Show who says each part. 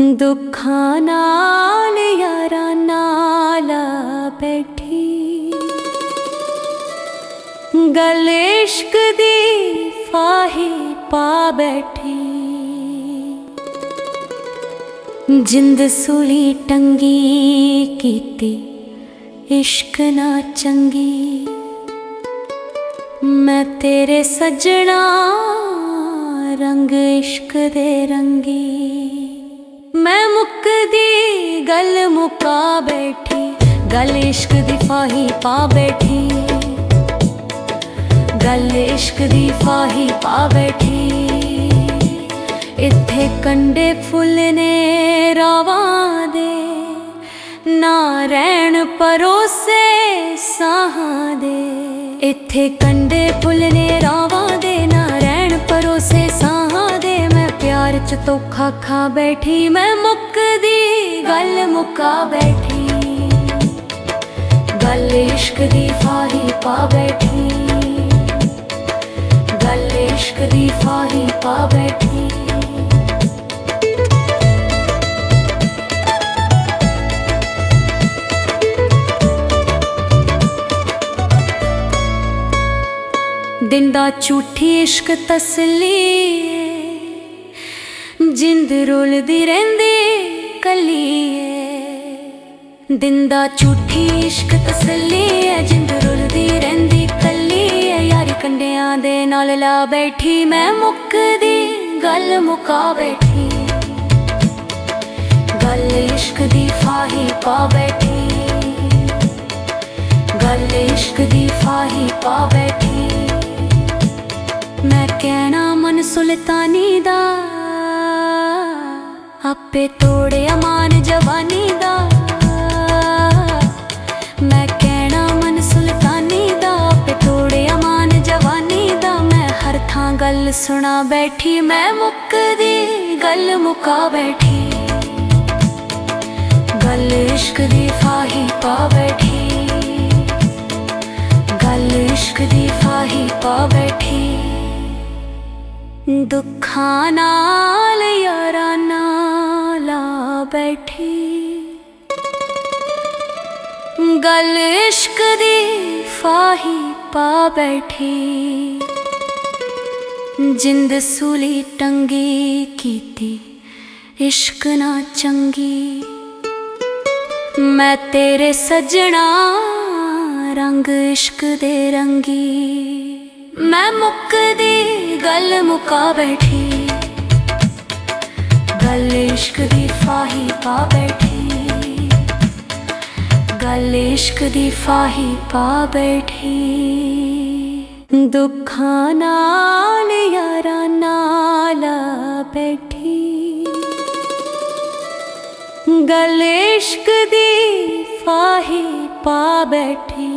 Speaker 1: दुखां नाल यारां नाल बैठी, गल इश्क दी फाही पा बैठी। जिंद सूली टंगी कीती इश्क ना चंगी, मैं तेरे सजना रंग इश्क दे रंगी। मैं मुकदी गल मुका बैठी, गल इश्क दी फाही पा बैठी, गल इश्क दी फाही पा बैठी। इत्थे कंडे फुल ने रावां दे, ना रैण परोसे साहां दे। इत्थे कंडे फुल ने रावां दे, ना रैण परोसे साहां दे। मैं प्यार च धोखा खा बैठी, मैं मुकदी गल मुका बैठी, गल इश्क दी फाही पा बैठी, गल इश्क दी फाही पा बैठी। दिंदा झूठी इश्क तसली, जिंद रुलदी रहिंदी कली है। दिंदा झूठी इश्क तसली है, जिंद रुलदी रहिंदी कली है। यारी कंडियां दे नाल ला बैठी, मैं मुकदी गल मुका बैठी, गल इश्क दी फाही पा बैठी, गल इश्क दी फाही पा बैठी। मैं कहना मन सुल्तानी दा, आपे तोड़े अमान जवानी दा। मैं कहना मन सुल्तानी दा, आपे तोड़े अमान जवानी दा। मैं हर थां गल सुना बैठी, मैं मुकदी गल मुका बैठी, गल इश्क दी फाही पा बैठी, गल इश्क दी फाही पा बैठी। दुखां नाल यारां नाल बैठी, गल इश्क दी फाही पा बैठी। जिंद सूली टंगी कीती इश्क ना चंगी, मैं तेरे सजना रंग इश्क दे रंगी। मैं मुकदी गल मुका बैठी, गल इश्क दी फाही पा बैठी, गल इश्क दी फाही पा बैठी। दुखां नाल यारां नाल बैठी, गल इश्क दी फाही पा बैठी।